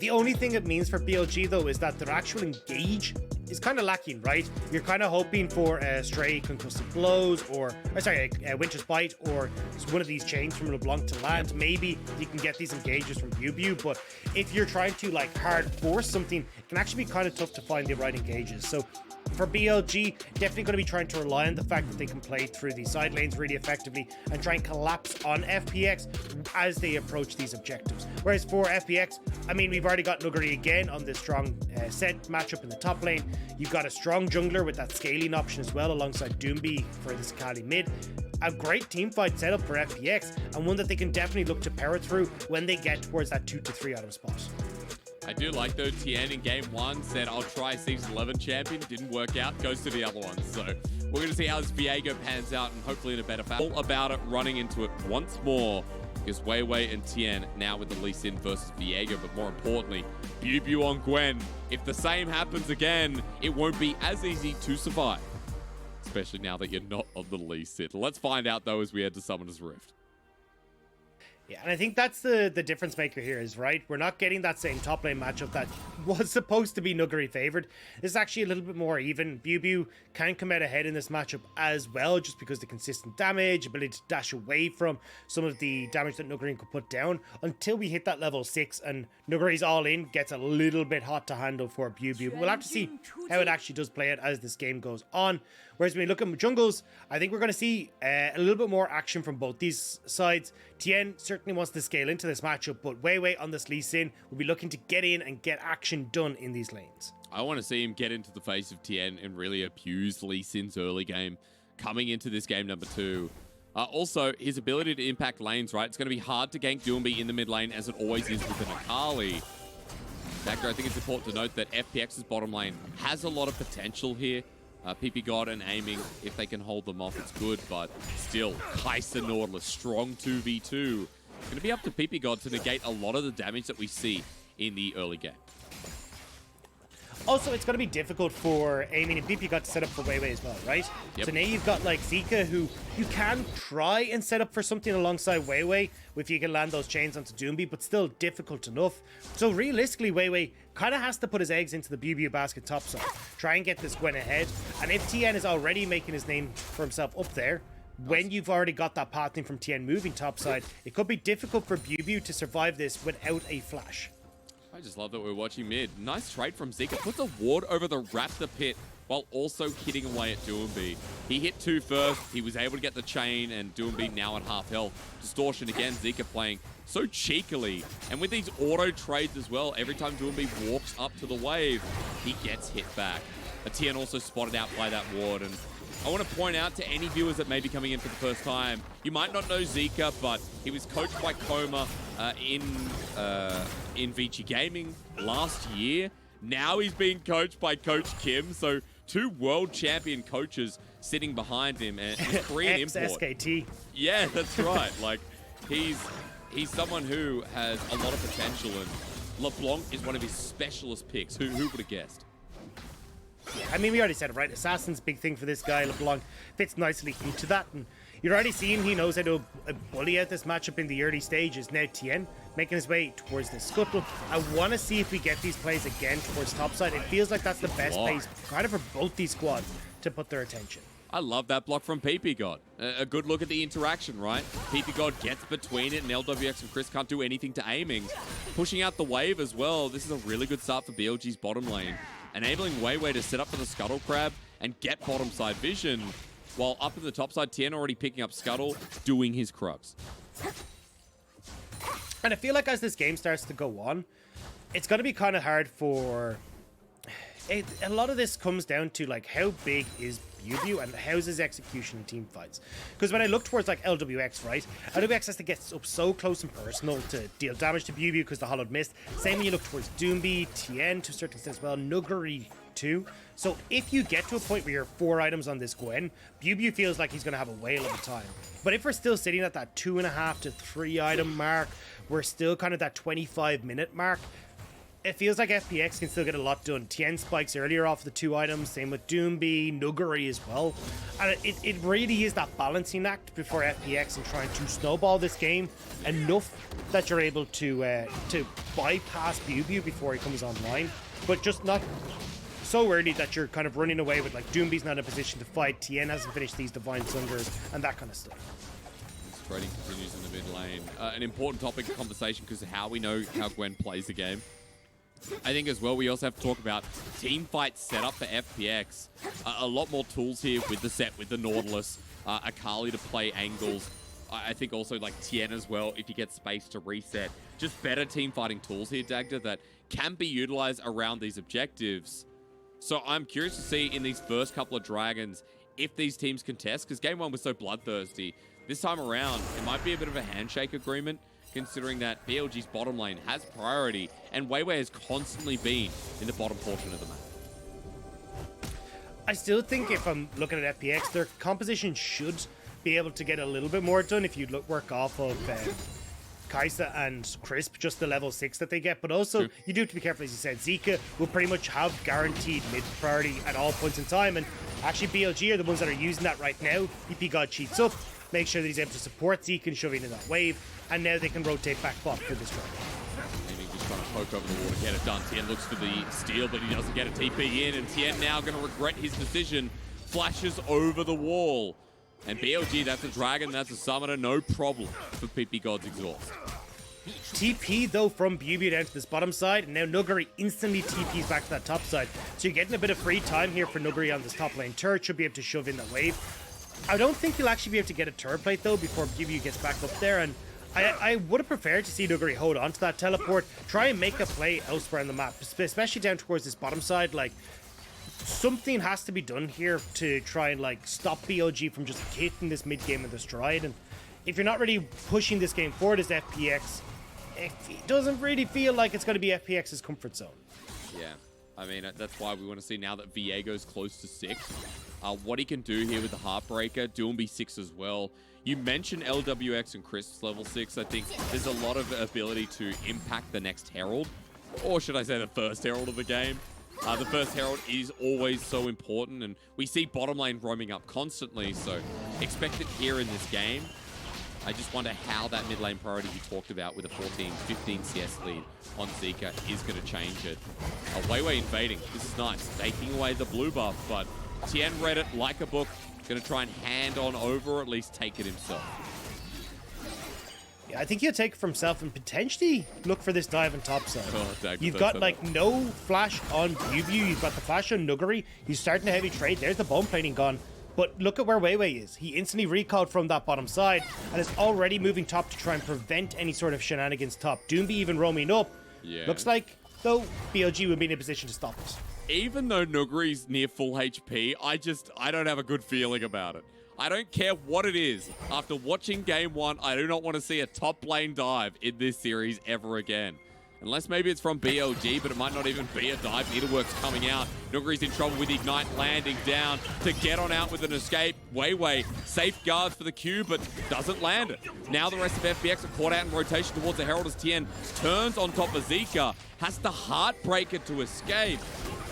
The only thing it means for BLG though is that their actual engage is kind of lacking, right? You're kind of hoping for stray concussive blows or Winter's Bite or one of these chains from LeBlanc to land. Maybe you can get these engages from BiuBiu, but if you're trying to like hard force something, it can actually be kind of tough to find the right engages. So for BLG, definitely going to be trying to rely on the fact that they can play through these side lanes really effectively and try and collapse on FPX as they approach these objectives. Whereas for FPX, I mean, we've already got Nuguri again on this strong Sett matchup in the top lane. You've got a strong jungler with that scaling option as well alongside Doinb for this Akali mid. A great team fight setup for FPX and one that they can definitely look to power through when they get towards that 2 to 3 item spot. I do like though, Tian in game 1 said, I'll try Season 11 champion. Didn't work out, goes to the other one. So we're going to see how this Viego pans out and hopefully in a better fashion. All about it, running into it once more, because WeiWei and Tian now with the Lee Sin versus Viego, but more importantly, BiuBiu on Gwen. If the same happens again, it won't be as easy to survive, especially now that you're not on the Lee Sin. Let's find out though as we head to Summoner's Rift. Yeah, and I think that's the difference maker here is, right, we're not getting that same top lane matchup that was supposed to be Nuguri favored. This is actually a little bit more even. BiuBiu can come out ahead in this matchup as well, just because the consistent damage, ability to dash away from some of the damage that Nuguri could put down until we hit that level 6 and Nuguri's all in gets a little bit hot to handle for BiuBiu. We'll have to see how it actually does play out as this game goes on. Whereas when we look at jungles, I think we're going to see a little bit more action from both these sides. Tian certainly wants to scale into this matchup, but WeiWei on this Lee Sin will be looking to get in and get action done in these lanes. I want to see him get into the face of Tian and really abuse Lee Sin's early game coming into this game number 2. Also, his ability to impact lanes, right? It's going to be hard to gank Doinb in the mid lane as it always is with an Akali. Dagda, I think it's important to note that FPX's bottom lane has a lot of potential here. ppgod and aiming, if they can hold them off, it's good, but still, Kaisa Nautilus, strong 2v2. Going to be up to ppgod to negate a lot of the damage that we see in the early game. Also, it's going to be difficult for aiming and ppgod to set up for WeiWei as well, right? Yep. So now you've got like Zeka, who you can try and set up for something alongside WeiWei if you can land those chains onto Doinb, but still difficult enough. So realistically, WeiWei kind of has to put his eggs into the BiuBiu basket topside, try and get this Gwen ahead. And if Tian is already making his name for himself up there, when you've already got that pathing from Tian moving topside, it could be difficult for BiuBiu to survive this without a flash. I just love that we're watching mid. Nice trade from Zeka. Puts a ward over the Raptor pit while also hitting away at Doinb. He hit 2 first. He was able to get the chain, and Doinb now at half health. Distortion again. Zeka playing so cheekily. And with these auto trades as well, every time Doinb walks up to the wave, he gets hit back. Tian also spotted out by that ward. And I want to point out to any viewers that may be coming in for the first time, you might not know Zeka, but he was coached by Coma in BLG Gaming last year. Now he's being coached by Coach Kim, so 2 world champion coaches sitting behind him, and he's Korean import. SKT. Yeah, that's right. Like he's someone who has a lot of potential, and LeBlanc is one of his specialist picks. Who would have guessed? Yeah, I mean, we already said it, right? Assassin's big thing for this guy. LeBlanc fits nicely into that, and you're already seeing he knows how to bully out this matchup in the early stages. Now Tian making his way towards the scuttle. I want to see if we get these plays again towards topside. It feels like that's the best place kind of for both these squads to put their attention. I love that block from ppgod. A good look at the interaction, right? ppgod gets between it, and Lwx and Chris can't do anything to aiming. Pushing out the wave as well. This is a really good start for BLG's bottom lane. Enabling WeiWei to set up for the Scuttle Crab and get bottom side vision, while up in the top side, Tian already picking up Scuttle, doing his Krugs. And I feel like as this game starts to go on, it's going to be kind of hard for... A lot of this comes down to like how big is BiuBiu and how's his execution in team fights. Because when I look towards like Lwx, right, Lwx has to get up so close and personal to deal damage to BiuBiu because the Hollowed Mist. Same when you look towards Doinb, Tian to a certain extent as well, Nuguri too. So if you get to a point where you're 4 items on this Gwen, BiuBiu feels like he's going to have a whale of a time. But if we're still sitting at that 2.5 to 3 item mark, we're still kind of that 25-minute mark, it feels like FPX can still get a lot done. Tian spikes earlier off the 2 items, same with Doinb, Nuguri as well. And it really is that balancing act before FPX and trying to snowball this game enough that you're able to bypass BiuBiu before he comes online, but just not so early that you're kind of running away with, like, Doinb's not in a position to fight, Tian hasn't finished these Divine Sunders, and that kind of stuff. Trading continues in the mid lane. An important topic of conversation because of how we know how Gwen plays the game. I think as well, we also have to talk about team fight setup for FPX. A lot more tools here with the Sett, with the Nautilus, Akali to play angles. I think also like Tian as well, if you get space to reset. Just better team fighting tools here, Dagda, that can be utilized around these objectives. So I'm curious to see in these first couple of Dragons if these teams contest, because game 1 was so bloodthirsty. This time around, it might be a bit of a handshake agreement, considering that BLG's bottom lane has priority, and WeiWei has constantly been in the bottom portion of the map. I still think if I'm looking at FPX, their composition should be able to get a little bit more done if you work off of Kaisa and Crisp, just the level 6 that they get. But also, you do have to be careful, as you said. Zeka will pretty much have guaranteed mid priority at all points in time, and actually BLG are the ones that are using that right now. ppgod cheats up, make sure that he's able to support Zeka and shoving in that wave, and now they can rotate back bot for this round. Maybe just trying to poke over the wall to get it done. Tian looks for the steal, but he doesn't get a TP in, and Tian now going to regret his decision. Flashes over the wall. And BLG, that's a Dragon, that's a Summoner, no problem for ppgod's exhaust. TP though from BiuBiu down to this bottom side, and now Nuguri instantly TPs back to that top side. So you're getting a bit of free time here for Nuguri on this top lane turret, should be able to shove in that wave. I don't think you'll actually be able to get a turret plate though before BiuBiu gets back up there, and I would have preferred to see Nuguri hold on to that teleport, try and make a play elsewhere on the map, especially down towards this bottom side. Like, something has to be done here to try and like stop BLG from just hitting this mid game in the stride. And if you're not really pushing this game forward as FPX, it doesn't really feel like it's going to be FPX's comfort zone. Yeah, I mean, that's why we want to see now that Viego's close to 6. What he can do here with the Heartbreaker, Doinb 6 as well. You mentioned Lwx and Crisp's level 6. I think there's a lot of ability to impact the next Herald, or should I say the first Herald of the game. The first Herald is always so important, and we see bottom lane roaming up constantly, so expect it here in this game. I just wonder how that mid lane priority you talked about with a 14-15 CS lead on Zeka is going to change it. WeiWei invading. This is nice. Taking away the blue buff, but Tian read it like a book. Going to try and hand on over, or at least take it himself. Yeah, I think he'll take it for himself and potentially look for this dive on top side. You've got like no flash on BiuBiu. You've got the flash on Nuguri. He's starting a heavy trade. There's the bone plating gone. But look at where WeiWei is. He instantly recalled from that bottom side and is already moving top to try and prevent any sort of shenanigans top. Doinb even roaming up. Yeah. Looks like, though, BLG would be in a position to stop it. Even though Nuguri's near full HP, I don't have a good feeling about it. I don't care what it is. After watching game 1, I do not want to see a top lane dive in this series ever again. Unless maybe it's from BLG, but it might not even be a dive. Needlework's coming out. Nuguri's in trouble with Ignite landing down to get on out with an escape. WeiWei safeguards for the Q, but doesn't land it. Now the rest of FPX are caught out in rotation towards the Herald as Tian turns on top of Zeka. Has the Heartbreaker to escape.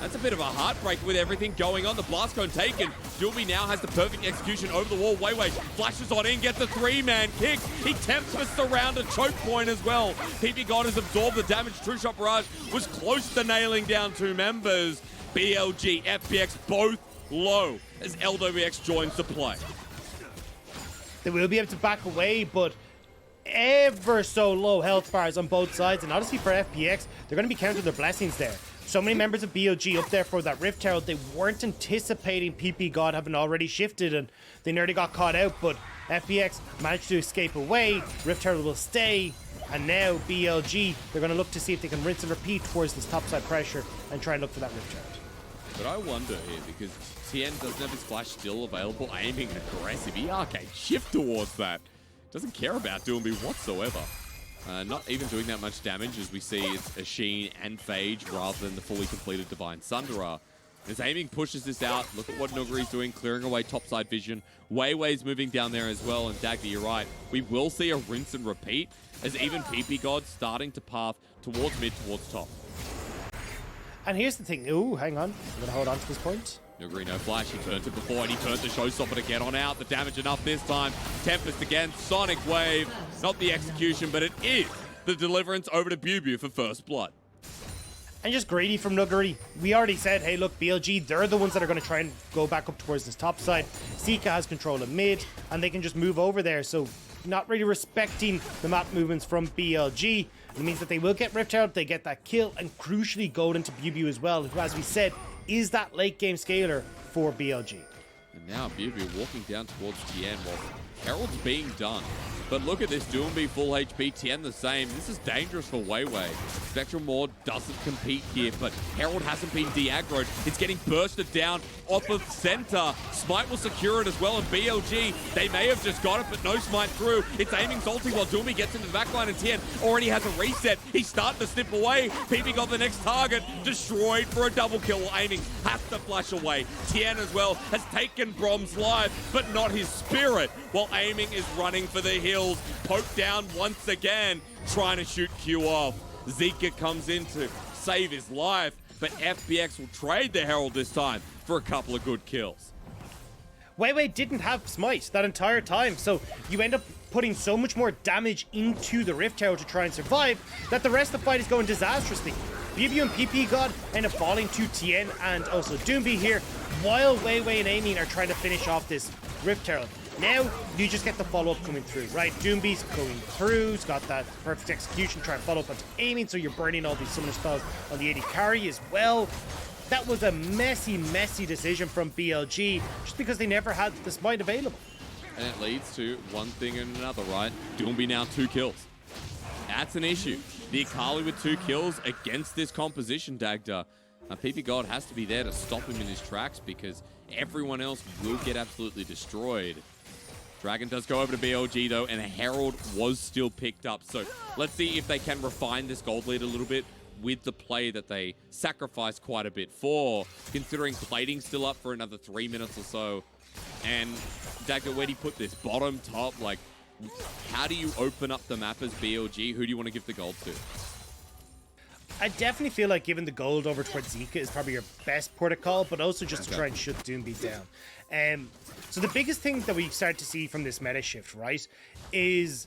That's a bit of a heartbreak with everything going on. The blast cone taken. Doinb now has the perfect execution over the wall. WeiWei flashes on in, gets a 3-man kick. He tempts for surround and choke point as well. ppgod has absorbed the damage. True Shot Barrage was close to nailing down 2 members. BLG, FPX both low as Lwx joins the play. They will be able to back away, but ever so low health bars on both sides. And honestly, for FPX, they're going to be counting their blessings there. So many members of BLG up there for that Rift Herald. They weren't anticipating ppgod having already shifted, and they nearly got caught out, but FPX managed to escape away. Rift Herald will stay, and now BLG, they're going to look to see if they can rinse and repeat towards this topside pressure and try and look for that Rift Herald. But I wonder here, because Tian doesn't have his flash still available, aiming aggressive. He arcade shift towards that. Doesn't care about Doinb whatsoever. Not even doing that much damage, as we see it's a Sheen and Phage rather than the fully completed Divine Sunderer. As aiming pushes this out, look at what Nuguri's doing, clearing away topside vision. WeiWei's moving down there as well, and Dagda, you're right. We will see a rinse and repeat, as even ppgod starting to path towards mid, towards top. And here's the thing. Ooh, hang on. I'm gonna hold on to this point. Nuguri no flash, he turned it before and he turned the showstopper to get on out. The damage enough this time. Tempest again, Sonic Wave. Not the execution, but it is the deliverance over to BiuBiu for first blood. And just greedy from Nuguri. We already said, hey, look, BLG, they're the ones that are going to try and go back up towards this top side. Zeka has control of mid, and they can just move over there. So not really respecting the map movements from BLG. It means that they will get ripped out, they get that kill, and crucially go into BiuBiu as well, who, as we said, is that late game scaler for BLG. And now BiuBiu walking down towards Tian while Herald's being done. But look at this, Doinb full HP, Tian the same. This is dangerous for WeiWei. Spectral Maw doesn't compete here, but Herald hasn't been de-aggroed. It's getting bursted down off of center. Smite will secure it as well, and BLG, they may have just got it, but no Smite through. It's aiming salty while Doinb gets into the backline, and Tian already has a reset. He's starting to snip away. ppgod the next target, destroyed for a double kill while aiming. Has to flash away. Tian as well has taken Braum's life, but not his spirit, while aiming is running for the hill. Poked down once again, trying to shoot Q off. Zeka comes in to save his life, but FPX will trade the Herald this time for a couple of good kills. WeiWei didn't have Smite that entire time, so you end up putting so much more damage into the Rift Tower to try and survive that the rest of the fight is going disastrously. BiuBiu and ppgod end up falling to Tian and also Doinb here, while WeiWei and Aiming are trying to finish off this Rift Tower. Now, you just get the follow-up coming through, right? Doinb's going through, he's got that perfect execution, trying to follow up onto Aiming, so you're burning all these summoner spells on the AD carry as well. That was a messy, messy decision from BLG, just because they never had the Smite available. And it leads to one thing and another, right? Doinb now 2 kills. That's an issue. The Akali with 2 kills against this composition, Dagda. ppgod has to be there to stop him in his tracks because everyone else will get absolutely destroyed. Dragon does go over to BLG though, and a Herald was still picked up. So let's see if they can refine this gold lead a little bit with the play that they sacrificed quite a bit for, considering plating's still up for another 3 minutes or so. And Dagda, where do you put this? Bottom, top? Like, how do you open up the map as BLG? Who do you want to give the gold to? I definitely feel like giving the gold over towards Zeka is probably your best protocol, but also just to try and shut Doinb down. So the biggest thing that we've started to see from this meta shift, right, is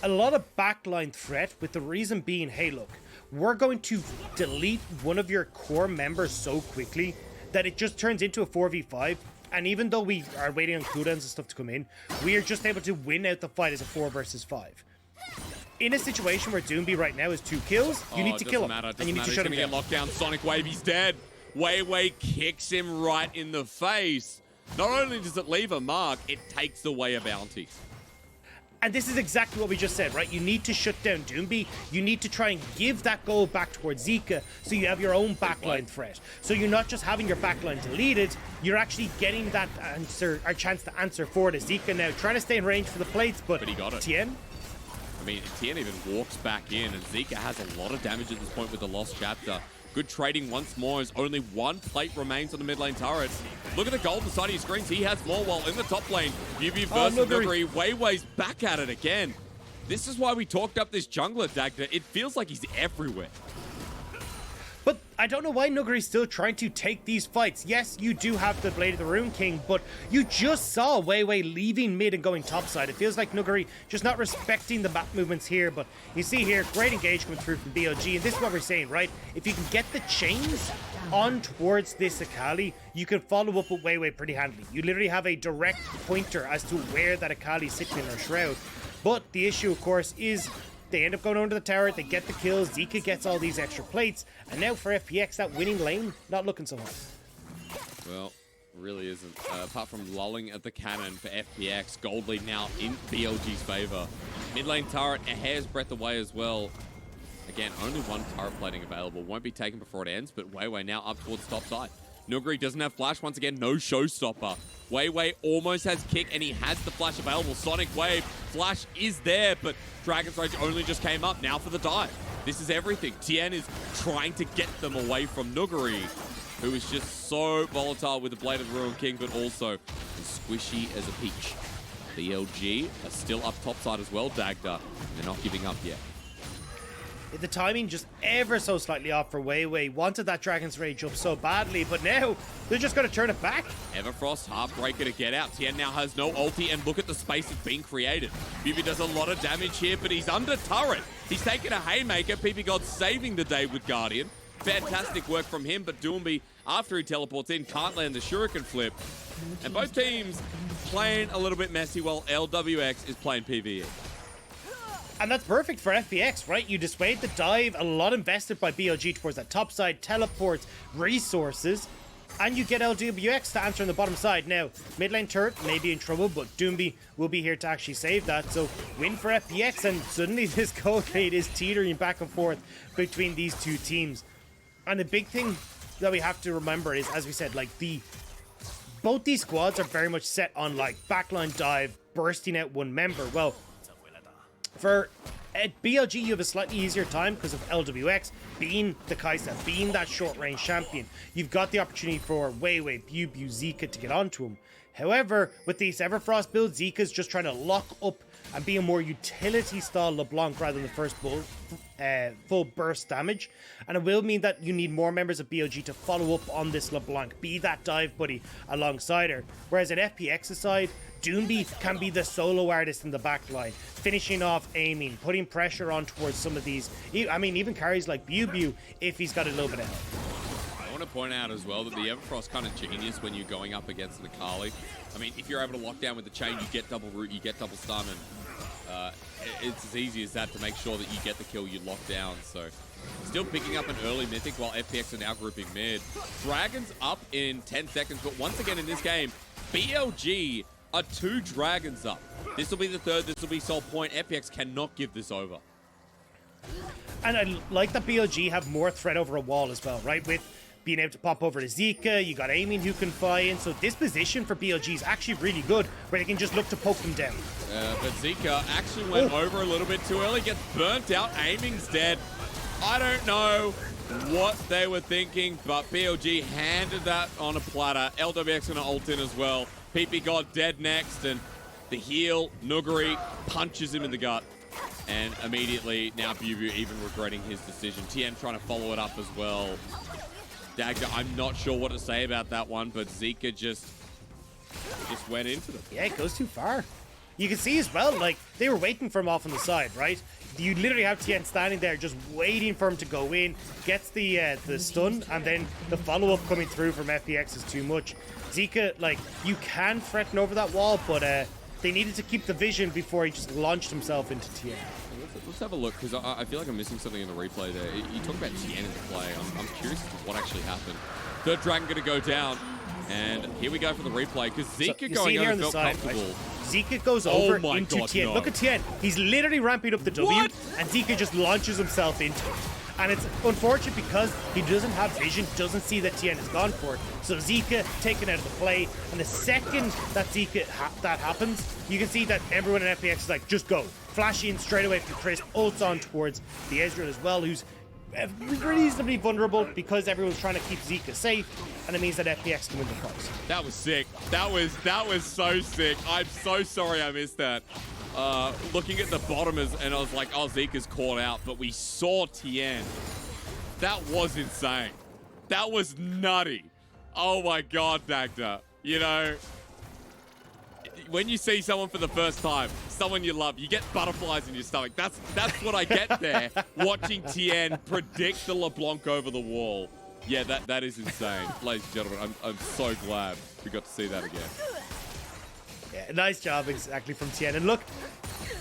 a lot of backline threat, with the reason being, hey, look, we're going to delete one of your core members so quickly that it just turns into a 4v5. And even though we are waiting on cooldowns and stuff to come in, we are just able to win out the fight as a 4 versus 5. In a situation where Doinb right now is 2 kills, you need to kill him, and you need to shut him down. He's gonna get locked down. Sonic Wave, he's dead. WeiWei kicks him right in the face. Not only does it leave a mark, it takes away a bounty. And this is exactly what we just said, right? You need to shut down Doinb. You need to try and give that goal back towards Zeka so you have your own backline threat. So you're not just having your backline deleted, you're actually getting that answer, or chance to answer for the Zeka now. Trying to stay in range for the plates, but he got it. Tian? I mean, Tian even walks back in, and Zeka has a lot of damage at this point with the lost chapter. Good trading once more as only 1 plate remains on the mid lane turret. Look at the gold on the side of your screens. He has more, while in the top lane, BiuBiu versus Nuguri. WeiWei's back at it again. This is why we talked up this jungler, Dagda. It feels like he's everywhere. But I don't know why Nuguri's still trying to take these fights. Yes, you do have the Blade of the Rune King, but you just saw WeiWei leaving mid and going topside. It feels like Nuguri just not respecting the map movements here, but you see here, great engagement through from BLG, and this is what we're saying, right? If you can get the chains on towards this Akali, you can follow up with WeiWei pretty handily. You literally have a direct pointer as to where that Akali is sitting in her shroud. But the issue, of course, is they end up going under the tower, they get the kills, Zeka gets all these extra plates, and now for FPX, that winning lane, not looking so hot. Well, really isn't. Apart from lulling at the cannon for FPX, gold lead now in BLG's favor. Mid lane turret, a hair's breadth away as well. Again, only 1 turret plating available. Won't be taken before it ends, but WeiWei now up towards top side. Nuguri doesn't have flash. Once again, no showstopper. WeiWei almost has kick, and he has the flash available. Sonic Wave, flash is there, but Dragon's Rage only just came up. Now for the dive. This is everything. Tian is trying to get them away from Nuguri, who is just so volatile with the Blade of the Ruin King, but also as squishy as a peach. BLG are still up topside as well, Dagda. They're not giving up yet. The timing just ever so slightly off for WeiWei. Wanted that Dragon's Rage up so badly, but now they're just going to turn it back. Everfrost, Heartbreaker to get out. Tian now has no ulti, and look at the space that's being created. BiuBiu does a lot of damage here, but he's under turret. He's taking a haymaker. ppgod saving the day with Guardian. Fantastic work from him, but Doinb, after he teleports in, can't land the Shuriken flip. And both teams playing a little bit messy while Lwx is playing PvE. And that's perfect for FPX, right? You dissuade the dive, a lot invested by BLG towards that top side, teleports, resources, and you get Lwx to answer on the bottom side. Now, mid lane turret may be in trouble, but Doinb will be here to actually save that. So, win for FPX, and suddenly this gold rate is teetering back and forth between these two teams. And the big thing that we have to remember is, as we said, like both these squads are very much set on like backline dive, bursting out one member. Well, for BLG, you have a slightly easier time because of Lwx being the Kaisa, being that short-range champion. You've got the opportunity for WeiWei, BiuBiu, Zeka to get onto him. However, with these Everfrost builds, Zeka's just trying to lock up and be a more utility-style LeBlanc rather than the first full burst damage. And it will mean that you need more members of BLG to follow up on this LeBlanc, be that dive buddy alongside her. Whereas at FPX's side, Doinb can be the solo artist in the back line, finishing off aiming, putting pressure on towards some of these. I mean, even carries like BiuBiu if he's got a little bit of help. I want to point out as well that the Everfrost kind of genius when you're going up against an Akali. I mean, if you're able to lock down with the chain, you get double root, you get double stun, and it's as easy as that to make sure that you get the kill, you lock down. So still picking up an early mythic while FPX are now grouping mid. Dragons up in 10 seconds, but once again in this game, BLG are 2 dragons up. This will be the third, this will be sole point. FPX cannot give this over. And I like that BLG have more threat over a wall as well, right? With being able to pop over to Zeka, you got aiming who can fly in. So this position for BLG is actually really good, where they can just look to poke them down. But Zeka actually went over a little bit too early, gets burnt out, aiming's dead. I don't know what they were thinking, but BLG handed that on a platter. Lwx gonna ult in as well. ppgod dead next, and the heal, Nuguri, punches him in the gut. And immediately, now BiuBiu even regretting his decision. Tian trying to follow it up as well. Dagda, I'm not sure what to say about that one, but Zeka just went into them. Yeah, it goes too far. You can see as well, like, they were waiting for him off on the side, right? You literally have Tian standing there just waiting for him to go in, gets the stun, and then the follow-up coming through from FPX is too much. Zeka, like, you can threaten over that wall, but they needed to keep the vision before he just launched himself into Tian. Let's have a look, because I feel like I'm missing something in the replay there. You talk about Tian in the play. I'm curious as to what actually happened. Third dragon going to go down, and here we go for the replay, because Zeka going over felt comfortable. Right? Zeka goes over into Tian. No. Look at Tian. He's literally ramping up the W, and Zeka just launches himself into it. And it's unfortunate because he doesn't have vision, doesn't see that Tian is gone for it. So Zeka taken out of the play, and the second that that happens, you can see that everyone in FPX is like, just go. Flash in straight away from Chris, ults on towards the Ezreal as well, who's reasonably vulnerable because everyone's trying to keep Zeka safe, and it means that FPX can win the fight. That was sick. That was so sick. I'm so sorry I missed that. Looking at the bottom and I was like, oh, Zeka's caught out, but we saw Tian. That was insane. That was nutty. Oh my God, Dagda. You know, when you see someone for the first time, someone you love, you get butterflies in your stomach. That's what I get there, watching Tian predict the LeBlanc over the wall. Yeah, that is insane. Ladies and gentlemen, I'm so glad we got to see that again. Yeah, nice job exactly from Tian. And look,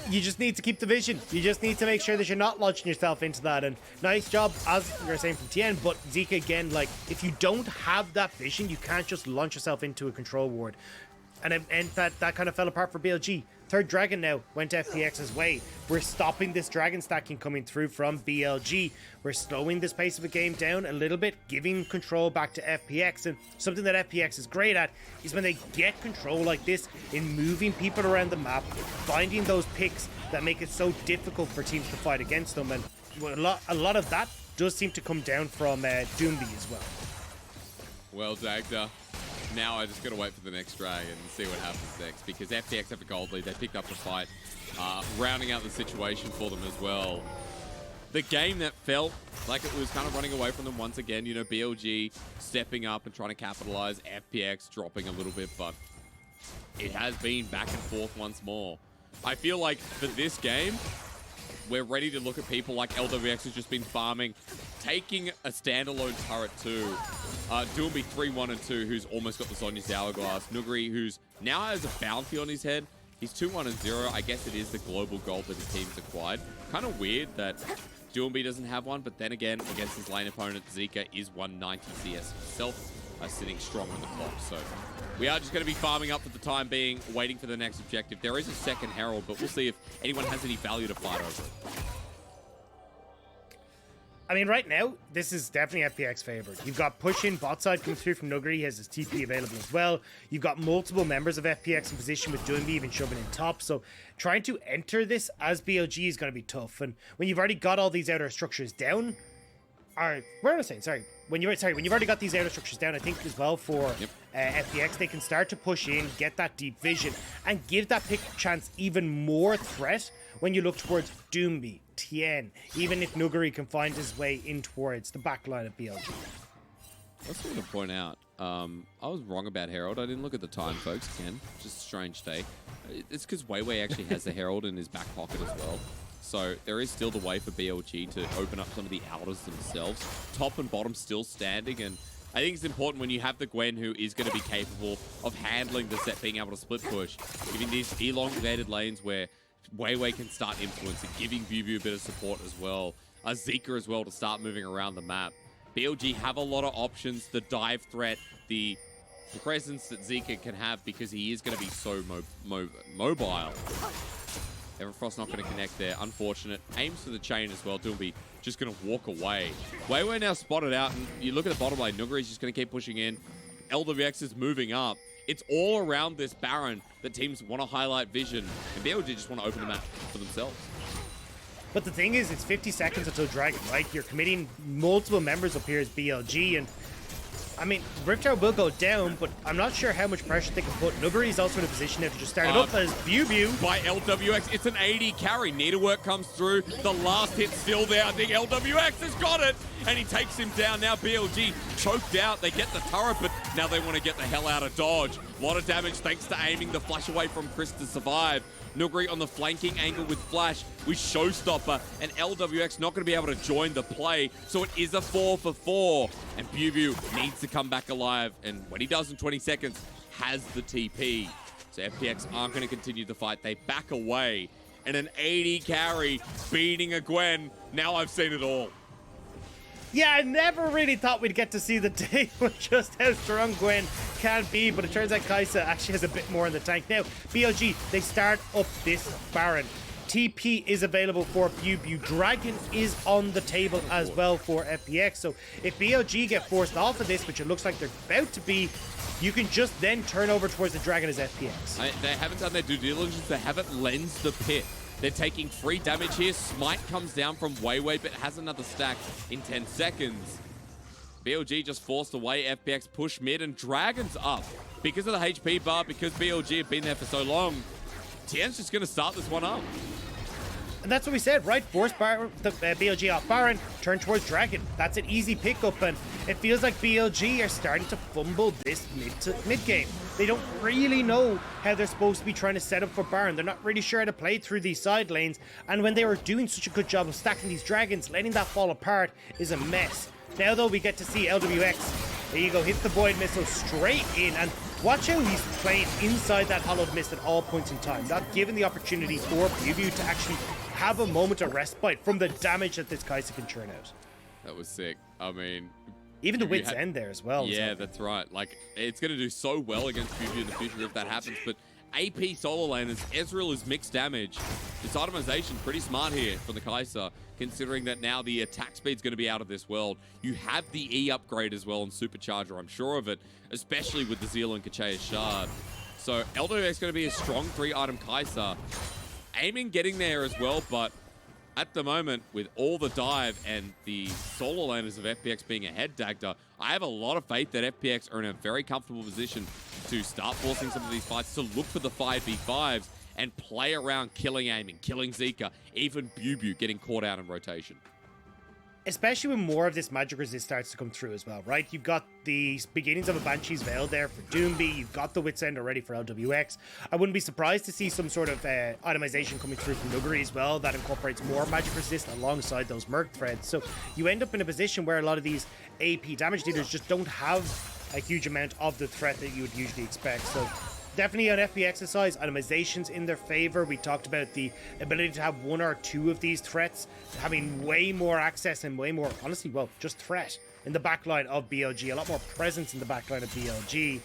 you just need to keep the vision. You just need to make sure that you're not launching yourself into that. And nice job, as you're saying, from Tian. But Zeka, again, like, if you don't have that vision, you can't just launch yourself into a control ward. And that kind of fell apart for BLG. Third dragon now went FPX's way. We're stopping this dragon stacking coming through from BLG. We're slowing this pace of the game down a little bit, giving control back to FPX. And something that FPX is great at is when they get control like this in moving people around the map, finding those picks that make it so difficult for teams to fight against them. And a lot of that does seem to come down from Doinb as well. Well, Dagda. Now I just gotta wait for the next dragon and see what happens next, because FPX have a gold lead. They picked up the fight, rounding out the situation for them as well. the game that felt like it was kind of running away from them once again. You know, BLG stepping up and trying to capitalize, FPX dropping a little bit, but it has been back and forth once more. I feel like for this game, we're ready to look at people like Lwx who's just been farming, taking a standalone turret too. Doinb 3-1 and 2, who's almost got the Sonya's Hourglass. Nuguri, who's now has a bounty on his head. He's 2-1 and 0. I guess it is the global gold that his team's acquired. Kind of weird that Doinb doesn't have one, but then again, against his lane opponent, Zeka is 190 CS himself, sitting strong on the clock. So we are just going to be farming up for the time being, waiting for the next objective. There is a second Herald, but we'll see if anyone has any value to fight over it. I mean, right now, this is definitely FPX favored. You've got push-in bot side comes through from Nuguri. He has his TP available as well. You've got multiple members of FPX in position with Doinb even shoving in top. So trying to enter this as BLG is going to be tough. And when you've already got all these outer structures down, or what am I saying? Sorry. When you've already got these outer structures down, I think as well for FPX, they can start to push in, get that deep vision, and give that pick chance even more threat when you look towards Doinb, Tian, even if Nuguri can find his way in towards the back line of BLG. I just want to point out, I was wrong about Herald. I didn't look at the time, folks, again. Just a strange day. It's because WeiWei actually has the Herald in his back pocket as well. So there is still the way for BLG to open up some of the outers themselves. Top and bottom still standing, and I think it's important when you have the Gwen who is going to be capable of handling the Sett being able to split push, giving these elongated lanes where WeiWei can start influencing, giving BiuBiu a bit of support as well. Zeka as well to start moving around the map. BLG have a lot of options, the dive threat, the presence that Zeka can have because he is going to be so mobile. Everfrost's not going to connect there. Unfortunate. Aims for the chain as well. Doinb just going to walk away. WeiWei now spotted out, and you look at the bottom lane. Nuguri's just going to keep pushing in. Lwx is moving up. It's all around this Baron that teams want to highlight vision, and BLG just want to open the map for themselves. But the thing is, it's 50 seconds until Dragon, right? You're committing multiple members up here as BLG, and I mean, Rift Tower will go down, but I'm not sure how much pressure they can put. Nuguri is also in a position now to just start it up as BiuBiu. By Lwx, it's an 80 carry. Needlework comes through. The last hit's still there. I think Lwx has got it, and he takes him down. Now BLG choked out. They get the turret, but now they want to get the hell out of dodge. A lot of damage thanks to aiming the flash away from Chris to survive. Nuguri on the flanking angle with flash with Showstopper, and Lwx not going to be able to join the play, so it is a 4-for-4, and BiuBiu needs to come back alive, and when he does in 20 seconds, has the TP. So FPX aren't going to continue the fight. They back away, and an 80 carry beating a Gwen. Now I've seen it all. Yeah, I never really thought we'd get to see the day with just how strong Gwen can be, but it turns out Kaisa actually has a bit more in the tank. Now, BLG, they start up this Baron. TP is available for BiuBiu. Dragon is on the table as well for FPX. So if BLG get forced off of this, which it looks like they're about to be, you can just then turn over towards the Dragon as FPX. They haven't done their due diligence. They haven't lensed the pit. They're taking free damage here. Smite comes down from WeiWei, but has another stack in 10 seconds. BLG just forced away. FPX push mid, and Dragon's up. Because of the HP bar, because BLG have been there for so long, Tian's just going to start this one up. And that's what we said, right? Force the BLG off Baron, turn towards Dragon. That's an easy pickup, and it feels like BLG are starting to fumble this mid game. They don't really know how they're supposed to be trying to set up for Baron. They're not really sure how to play through these side lanes, and when they were doing such a good job of stacking these Dragons, letting that fall apart is a mess. Now though, we get to see Lwx. There you go, hits the Void Missile straight in, and watch how he's playing inside that Hollowed Mist at all points in time. Not given the opportunity for BiuBiu to actually have a moment of respite from the damage that this Kaisa can churn out. That was sick. I mean, even the Wit's End there as well. Yeah, that's right. Like, it's going to do so well against BiuBiu in the future if that happens. But AP solo laners, Ezreal is mixed damage. This itemization pretty smart here from the Kaisa, considering that now the attack speed's going to be out of this world. You have the E upgrade as well on Supercharger, I'm sure of it, especially with the Zeal and Kachea's Shard. So Lwx is going to be a strong 3-item Kaisa. Aiming getting there as well, but at the moment, with all the dive and the solo laners of FPX being ahead, Dagda, I have a lot of faith that FPX are in a very comfortable position to start forcing some of these fights, to look for the 5v5s and play around killing aiming, killing Zeka, even BiuBiu getting caught out in rotation. especially when more of this magic resist starts to come through as well, right? You've got the beginnings of a Banshee's Veil there for Doinb. You've got the Wit's End already for Lwx. I wouldn't be surprised to see some sort of itemization coming through from Nuguri as well that incorporates more magic resist alongside those Merc threads. So you end up in a position where a lot of these AP damage dealers just don't have a huge amount of the threat that you would usually expect. So definitely on FPX's side, itemizations in their favor. We talked about the ability to have one or two of these threats, having way more access and way more, honestly, well, just threat in the backline of BLG, a lot more presence in the backline of BLG.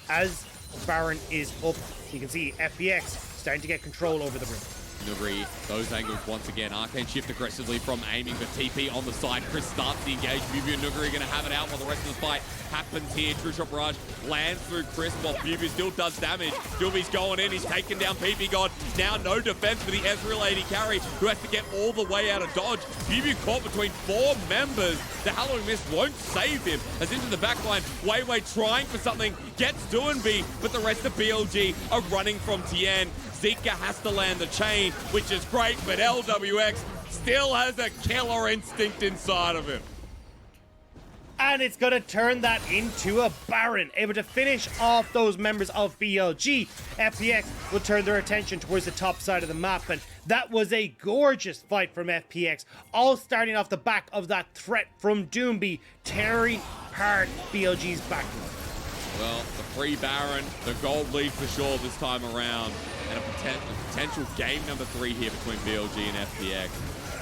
As Baron is up, you can see FPX starting to get control over the room. Nuguri, those angles once again. Arcane shift aggressively from aiming, but TP on the side. Chris starts the engage. BiuBiu and Nuguri going to have it out while the rest of the fight happens here. True Shot Barrage lands through Chris while BiuBiu still does damage. Doinb's going in. He's taken down ppgod. Now no defense for the Ezreal AD carry, who has to get all the way out of dodge. BiuBiu caught between 4 members. The Halloween Mist won't save him. As into the backline, WeiWei trying for something, gets Doinb, but the rest of BLG are running from Tian. Zeka has to land the chain, which is great, but Lwx still has a killer instinct inside of him. And it's going to turn that into a Baron, able to finish off those members of BLG. FPX will turn their attention towards the top side of the map, and that was a gorgeous fight from FPX, all starting off the back of that threat from Doinb, tearing apart BLG's backline. Well, the free Baron, the gold lead for sure this time around, and a potential game number 3 here between BLG and FPX.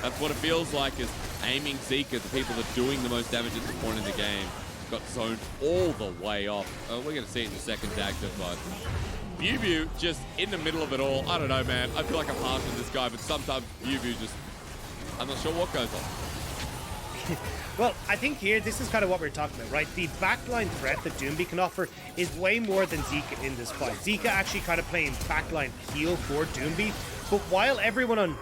That's what it feels like, is aiming Zeka, the people that are doing the most damage at this point in the game, got zoned all the way off. We're going to see it in the second Dagda, but BiuBiu just in the middle of it all. I don't know, man. I feel like I'm harsh on this guy, but sometimes BiuBiu just, I'm not sure what goes on. Well, I think here, this is kind of what we're talking about, right? The backline threat that Doinb can offer is way more than Zeka in this fight. Zeka actually kind of playing backline heal for Doinb, but while everyone on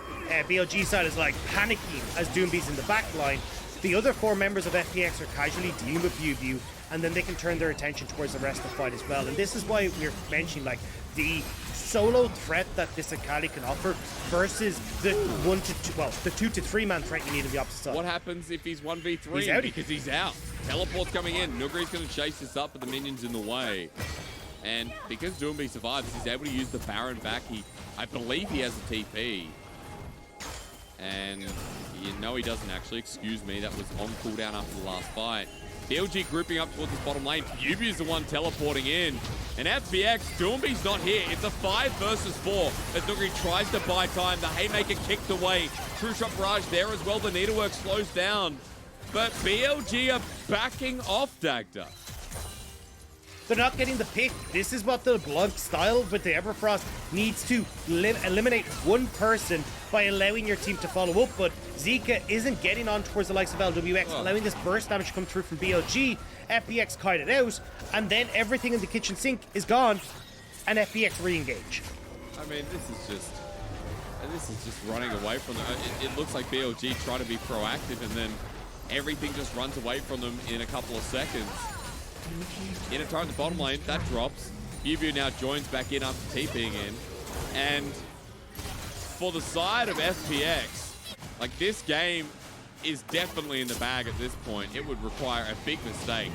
BLG side is like panicking as Doinb's in the backline, the other 4 members of FPX are casually dealing with BiuBiu, and then they can turn their attention towards the rest of the fight as well. And this is why we're mentioning like the solo threat that this Akali can offer versus the 1 to 2, well, the 2 to 3 man threat you need on the opposite side. What happens if he's 1v3? He's out. Because he's out. Teleport's coming in. Nuguri's going to chase this up, but the minions in the way. And because Doinb survives, he's able to use the Baron back. I believe he has a TP. And you know he doesn't actually. Excuse me, that was on cooldown after the last fight. BLG grouping up towards this bottom lane. BiuBiu's the one teleporting in. And FPX, Doinb's not here. It's a 5 versus 4 as Nuguri tries to buy time. The Haymaker kicked away. True Shot Barrage there as well. The needlework slows down. But BLG are backing off Dagda. They're not getting the pick. This is what the LeBlanc style with the Everfrost needs to eliminate one person by allowing your team to follow up, but Zeka isn't getting on towards the likes of Lwx, allowing this burst damage to come through from BLG. FPX kited out, and then everything in the kitchen sink is gone, and FPX re-engage. I mean, this is just running away from them. It looks like BLG try to be proactive, and then everything just runs away from them in a couple of seconds. In a turn at the bottom lane, that drops. BiuBiu now joins back in after TPing in. And for the side of FPX, like, this game is definitely in the bag at this point. It would require a big mistake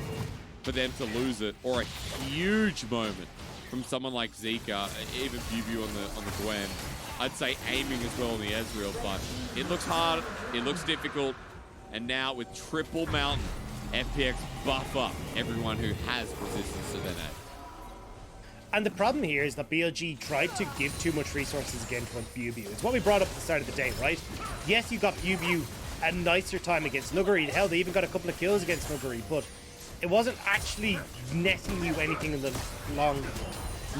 for them to lose it, or a huge moment from someone like Zeka, even BiuBiu on the Gwen. I'd say aiming as well on the Ezreal, but it looks hard, it looks difficult, and now with triple mountain, FPX buff up everyone who has resistance to their net. And the problem here is that BLG tried to give too much resources again towards BiuBiu. It's what we brought up at the start of the day, right? Yes, you got BiuBiu a nicer time against Nuguri. Hell, they even got a couple of kills against Nuguri, but it wasn't actually netting you anything in the long run.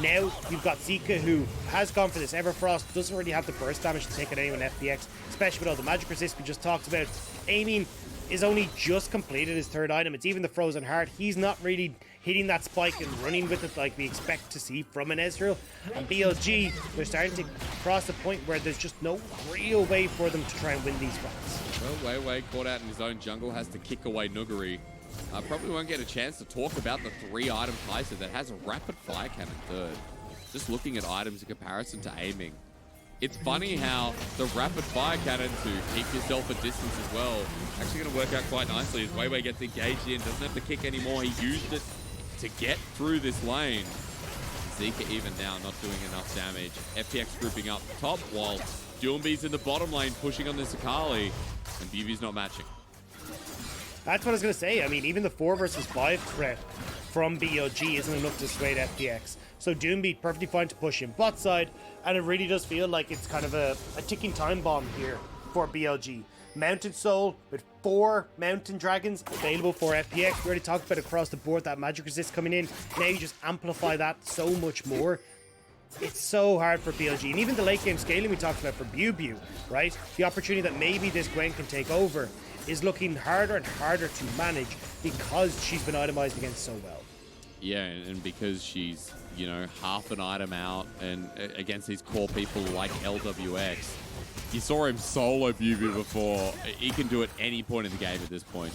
Now you've got Zeka, who has gone for this Everfrost, doesn't really have the burst damage to take it anyone FPX, especially with all the magic resist we just talked about. Aiming is only just completed his 3rd item. It's even the Frozen Heart. He's not really hitting that spike and running with it like we expect to see from an Ezreal. And BLG, they're starting to cross the point where there's just no real way for them to try and win these fights. Well, WeiWei caught out in his own jungle, has to kick away Nuguri. Probably won't get a chance to talk about the 3-item Kaisa that has a rapid fire cannon 3rd. Just looking at items in comparison to aiming. It's funny how the rapid fire cannon to keep yourself a distance as well actually going to work out quite nicely as WeiWei gets engaged in, doesn't have to kick anymore. He used it to get through this lane. Zeka even now not doing enough damage. FPX grouping up top while Doinb's in the bottom lane pushing on this Akali, and BiuBiu's not matching. That's what I was going to say. I mean, even the 4 versus 5 threat from BLG isn't enough to sway FPX. So Doinb perfectly fine to push him bot side, and it really does feel like it's kind of a ticking time bomb here for BLG. Mountain Soul with 4 Mountain Dragons available for FPX. We already talked about across the board that magic resist coming in. Now you just amplify that so much more. It's so hard for BLG. And even the late game scaling we talked about for BiuBiu, right? The opportunity that maybe this Gwen can take over is looking harder and harder to manage because she's been itemized against so well. Yeah, and because she's, you know, half an item out and against these core people like Lwx. You saw him solo BiuBiu before. He can do it any point in the game at this point.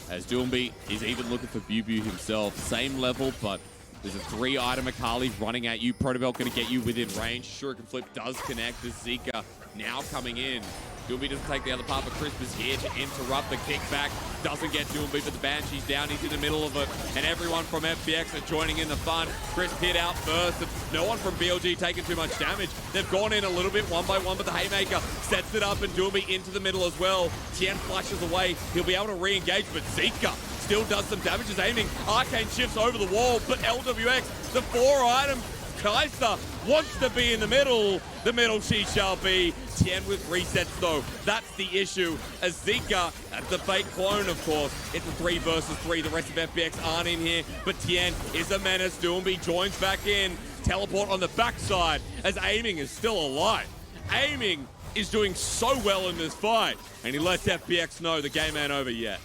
As Doinb is even looking for BiuBiu himself. Same level, but there's a 3-item Akali running at you. Protobelt going to get you within range. Shuriken Flip does connect. The Zeka now coming in. Doinb doesn't take the other part, but Crisp is here to interrupt the kickback. Doesn't get Doinb, but the Banshee's down. He's in the middle of it, and everyone from FPX are joining in the fun. Crisp hit out first, and no one from BLG taking too much damage. They've gone in a little bit one by one, but the Haymaker sets it up, and Doinb into the middle as well. Tian flashes away. He'll be able to re-engage, but Zeka still does some damage. Is aiming. Arcane shifts over the wall, but Lwx, the 4-item Kaisa wants to be in the middle. The middle she shall be. Tian with resets though. That's the issue. As Zeka, the fake clone of course. It's a 3 versus 3. The rest of FPX aren't in here. But Tian is a menace. Doinb joins back in. Teleport on the backside as Aiming is still alive. Aiming is doing so well in this fight. And he lets FPX know the game ain't over yet.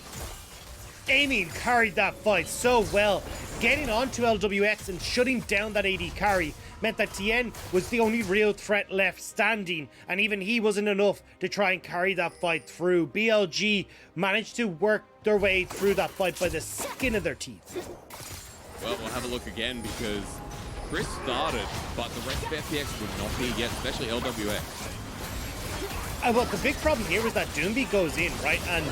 Aiming carried that fight so well. Getting onto Lwx and shutting down that AD carry meant that Tian was the only real threat left standing, and even he wasn't enough to try and carry that fight through. BLG managed to work their way through that fight by the skin of their teeth. Well, we'll have a look again because Chris started, but the rest of FPX would not be yet, especially Lwx. Well, the big problem here is that Doinb goes in, right, and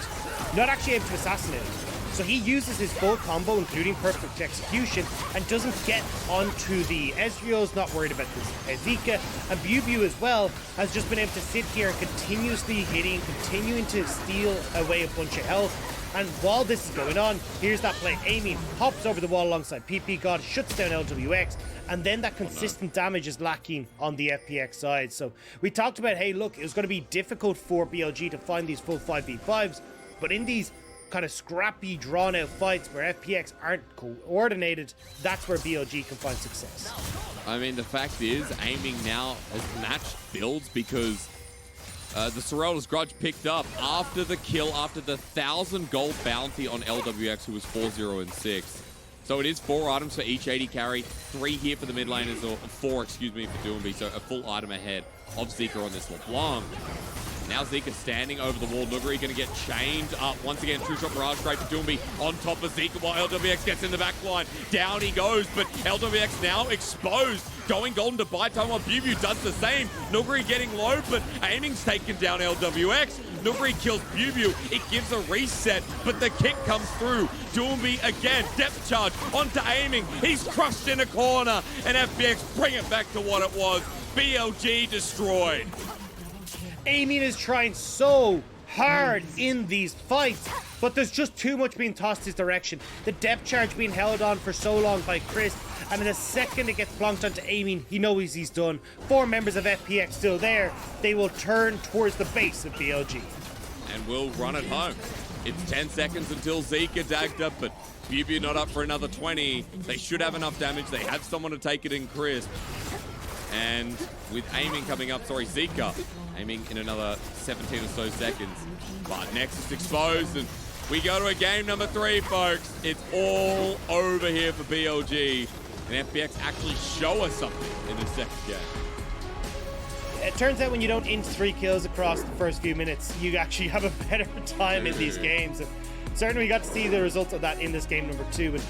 not actually able to assassinate him. So he uses his full combo, including perfect execution, and doesn't get onto the Ezreal's, not worried about this Zeka, and BiuBiu as well has just been able to sit here and continuously hitting, continuing to steal away a bunch of health. And while this is going on, here's that play. Aiming, hops over the wall alongside ppgod, shuts down Lwx, and then that consistent damage is lacking on the FPX side. So we talked about, hey, look, it was going to be difficult for BLG to find these full 5v5s, but in these kind of scrappy, drawn-out fights where FPX aren't coordinated, that's where BLG can find success. I mean, the fact is, Aiming now has matched builds because the Sorrel's Grudge picked up after the kill, after the 1,000 gold bounty on Lwx, who was 4-0 and 6. So it is 4 items for each AD carry, 3 here for the mid laners, or 4, excuse me, for Doinb, so a full item ahead of Zeka on this LeBlanc. Now Zeka standing over the wall. Nuguri going to get chained up. Once again, two-shot barrage straight to Doinb on top of Zeka while Lwx gets in the back line. Down he goes, but Lwx now exposed. Going golden to buy time while BiuBiu does the same. Nuguri getting low, but Aiming's taken down Lwx. Nuguri kills BiuBiu. It gives a reset, but the kick comes through. Doinb again, depth charge onto Aiming. He's crushed in a corner, and FPX bring it back to what it was. BLG destroyed. Aiming is trying so hard in these fights, but there's just too much being tossed his direction. The depth charge being held on for so long by Chris, and in the second it gets plonked onto Aiming, he knows he's done. 4 members of FPX still there. They will turn towards the base of BLG. And we'll run it home. It's 10 seconds until Zeka Dagda, but BiuBiu not up for another 20. They should have enough damage. They have someone to take it in Crisp. And with Aiming coming up, Zeka Aiming in another 17 or so seconds. But Nexus exposed, and we go to a game number 3, folks. It's all over here for BLG. And FPX actually show us something in the second game. It turns out when you don't int 3 kills across the first few minutes, you actually have a better time in these games. And certainly we got to see the results of that in this game number 2. And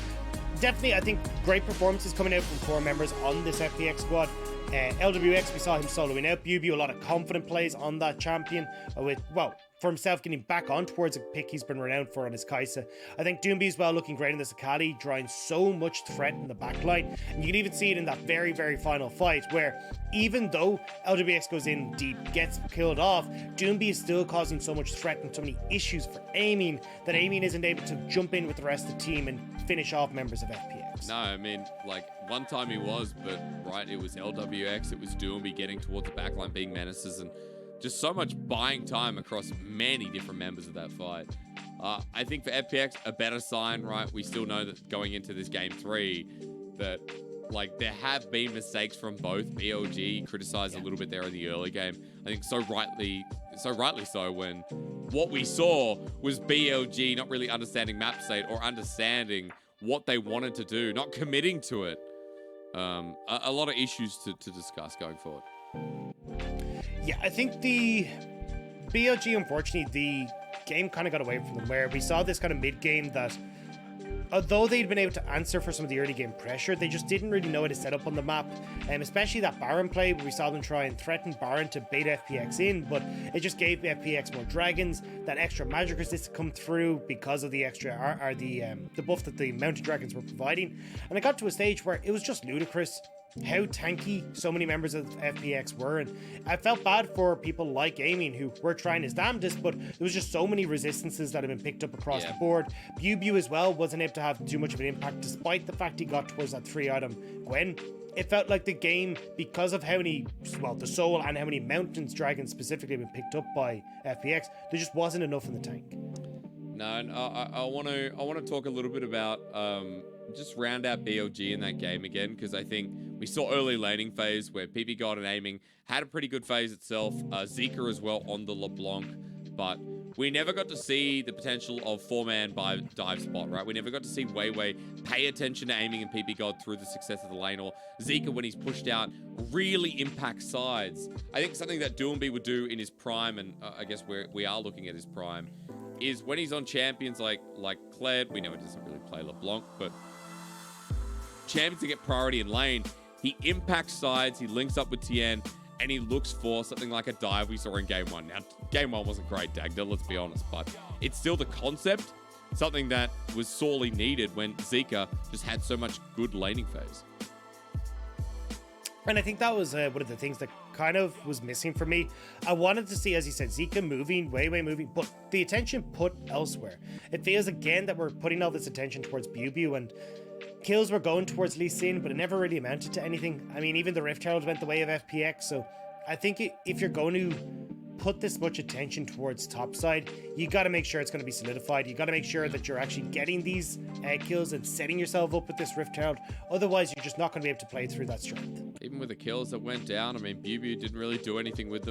definitely, I think great performances coming out from core members on this FPX squad. Lwx, we saw him soloing out. BiuBiu, a lot of confident plays on that champion with, well, for himself getting back on towards a pick he's been renowned for on his Kaisa. I think Doinb as well looking great in this Akali, drawing so much threat in the backline. And you can even see it in that very, very final fight where even though Lwx goes in deep, gets killed off, Doinb is still causing so much threat and so many issues for aiming that aiming isn't able to jump in with the rest of the team and finish off members of FPX. No, I mean, like, one time he was, but right, it was Lwx, it was Doinb getting towards the backline, being menaces, and just so much buying time across many different members of that fight. I think for FPX, a better sign, right? We still know that going into this game 3, that like there have been mistakes from both. BLG criticized a little bit there in the early game. I think so rightly so, when what we saw was BLG not really understanding map state or understanding what they wanted to do, not committing to it. A lot of issues to discuss going forward. Yeah, I think the BLG, unfortunately, the game kind of got away from them, where we saw this kind of mid-game that, although they'd been able to answer for some of the early game pressure, they just didn't really know how to set up on the map. Especially that Baron play, where we saw them try and threaten Baron to bait FPX in, but it just gave FPX more dragons, that extra magic resist to come through because of the extra, the buff that the mounted dragons were providing. And it got to a stage where it was just ludicrous how tanky so many members of FPX were, and I felt bad for people like Aiming who were trying his damnedest, but there was just so many resistances that had been picked up across the board. BiuBiu as well wasn't able to have too much of an impact despite the fact he got towards that 3-item Gwen. It felt like the game, because of how many, well, the soul and how many mountains dragons specifically have been picked up by FPX, there just wasn't enough in the tank. No, and I want to talk a little bit about just round out BLG in that game again, because I think we saw early laning phase where ppgod and Aiming had a pretty good phase itself. Zeka as well on the LeBlanc, but we never got to see the potential of 4-man dive spot, right? We never got to see WeiWei pay attention to Aiming and ppgod through the success of the lane, or Zeka, when he's pushed out, really impact sides. I think something that Doinb would do in his prime, and I guess we are looking at his prime, is when he's on champions like Kled. We know he doesn't really play LeBlanc, but champions to get priority in lane, he impacts sides, he links up with Tian, and he looks for something like a dive we saw in game 1. Now, game 1 wasn't great, Dagda, let's be honest, but it's still the concept, something that was sorely needed when Zeka just had so much good laning phase. And I think that was one of the things that kind of was missing for me. I wanted to see, as you said, Zeka moving, WeiWei moving, but the attention put elsewhere. It feels again that we're putting all this attention towards BiuBiu, and kills were going towards Lee Sin, but it never really amounted to anything. I mean, even the Rift Herald went the way of FPX, so I think if you're going to put this much attention towards topside, you got to make sure it's going to be solidified. You got to make sure that you're actually getting these kills and setting yourself up with this Rift Herald. Otherwise, you're just not going to be able to play through that strength. Even with the kills that went down, I mean, BiuBiu didn't really do anything with them.